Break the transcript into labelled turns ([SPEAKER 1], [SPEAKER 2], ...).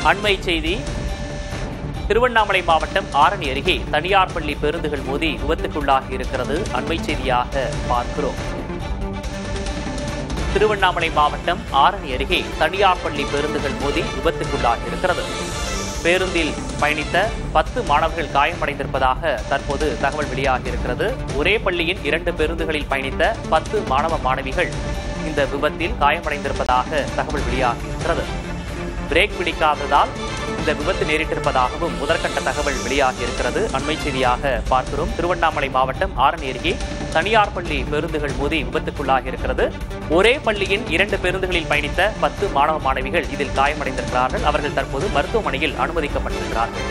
[SPEAKER 1] அண்மை செய்தி. திருவண்ணாமலை மாவட்டம் ஆரணி அருகே தனியார் பள்ளி பேருந்துகள் மோதி விபத்துக்குள்ளாகி இருக்கிறது. அண்மை செய்தியாக பார்க்கிறோம். திருவண்ணாமலை மாவட்டம் ஆரணி அருகே தனியார் பள்ளி பேருந்துகள் மோதி விபத்துக்குள்ளாகி இருக்கிறது. பேருந்தில் பயணித்த 10 மாணவர்கள் காயமடைந்திருப்பதாக தற்போது தகவல் வெளியாகி இருக்கிறது. ஒரே பள்ளியின் 2 பேருந்துகளில் பயணித்த 10 மாணவ மாணவிகள் இந்த விபத்தில் காயமடைந்திருப்பதாக தகவல் வெளியாகி இருக்கிறது. பிரேக் பிடிக்காததால் இந்த விபத்து நேரிட்டிருப்பதாகவும் முதற்கட்ட தகவல் வெளியாகி இருக்கிறது. அண்மை செய்தியாக பார்க்கிறோம். திருவண்ணாமலை மாவட்டம் ஆரணி அருகே தனியார் பள்ளி பேருந்துகள் மோதி விபத்துக்குள்ளாகி இருக்கிறது. ஒரே பள்ளியின் 2 பேருந்துகளில் பயணித்த 10 மாணவ மாணவிகள் இதில் காயமடைந்திருக்கிறார்கள். அவர்கள் தற்போது மருத்துவமனையில் அனுமதிக்கப்பட்டிருக்கிறார்கள்.